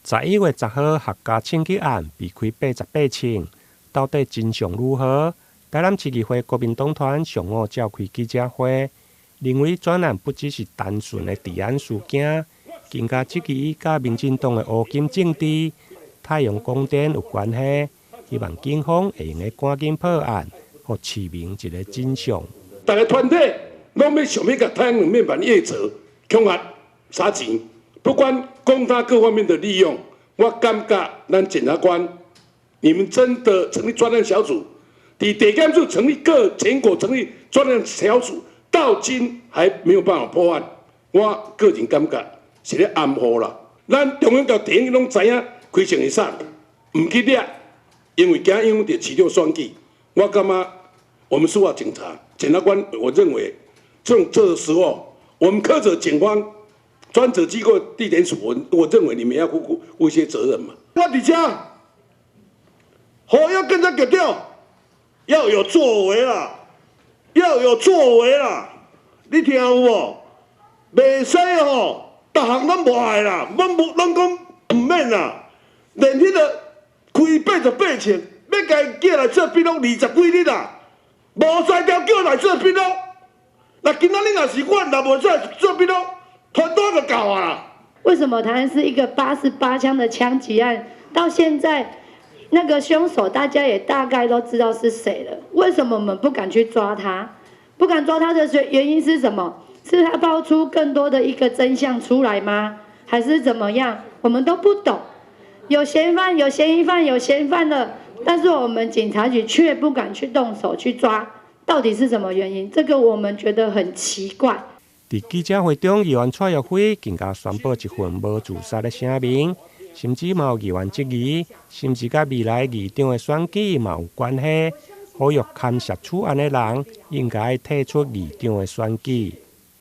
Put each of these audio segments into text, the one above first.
11月10號客家清潔案被開88槍，到底真相如何？台南市議會國民黨團上午召開記者會，認為專案不只是單純的治安事件，更加積極甲民進黨的烏金政治、太陽光電有關係，希望警方會用趕緊破案，予市民一個真相。大家團體攏要想要甲太陽能面板業者恐嚇殺錢，不管公他各方面的利用，我感覺咱檢察官，你們真的成立專案小組，地檢署成立全國成立專案小組，到今還沒有辦法破案，我個人感覺是咧暗號啦。咱中央甲地院攏知影開成會殺，唔去抓，因為驚影響到市場選舉。我感覺我們司法警察、檢察官，我認為這個時候，我們科責警方、專責機構地檢署，我認為你們要負一些責任嘛。我伫遮，要更加強調，要有作為啦，要有作為啦，你聽有無？袂使吼，逐項攏無愛啦，咱講唔免啦，連迄個開88槍，要甲伊叫來做筆錄20幾日啦。無才調叫來做筆錄，那今仔日若是阮若無做筆錄，團隊就搞啊啦。為什麼台南是一個88槍的槍擊案，到現在那個兇手大家也大概都知道是誰了？為什麼我們不敢去抓他？不敢抓他的原因是什麼？是他爆出更多的一個真相出來嗎？還是怎麼樣？我們都不懂。有嫌犯，有嫌疑犯，有嫌犯了。但是我們警察局卻不敢去動手去抓，到底是什麼原因？這個我們覺得很奇怪。在記者會中，議員蔡玉輝更加宣布一份無自殺的聲明，甚至有議員質疑，甚至甲未來議長的選舉嘛有關係，呼籲牽涉此案的人應該退出議長的選舉。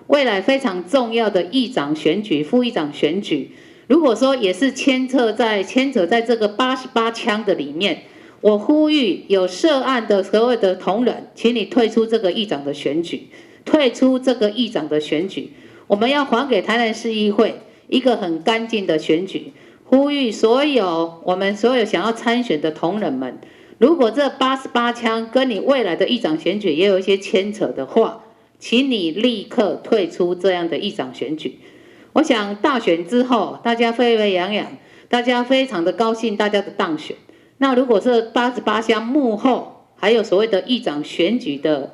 未來非常重要的議長選舉、副議長選舉，如果說也是牽扯在這個88槍的裡面。我呼籲有涉案的所有的同仁，請你退出這個議長的選舉，退出這個議長的選舉。我們要還給台南市議會一個很乾淨的選舉。呼籲我們所有想要參選的同仁們，如果這88槍跟你未來的議長選舉也有一些牽扯的話，請你立刻退出這樣的議長選舉。我想大選之後，大家沸沸揚揚，大家非常的高興，大家的當選。那如果是88槍幕後還有所謂的議長選舉的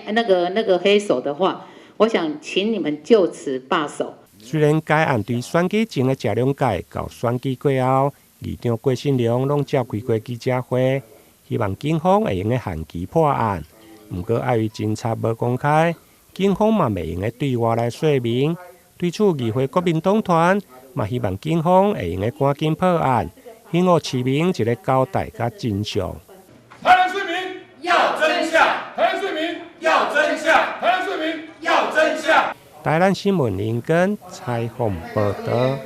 那個黑手的話，我想請你們就此罷手。雖然該案對選舉前的謝龍介到選舉過後，議長郭信良攏召開過記者會，希望警方會用個限期破案。不過礙於偵查無公開，警方嘛未用個對外來說明。對此議會國民黨團嘛希望警方會用個趕緊破案。希望市民一個交代甲真相。台南市民要真相，台南市民要真相，台南市民要真相。台南新聞林根採訪報道。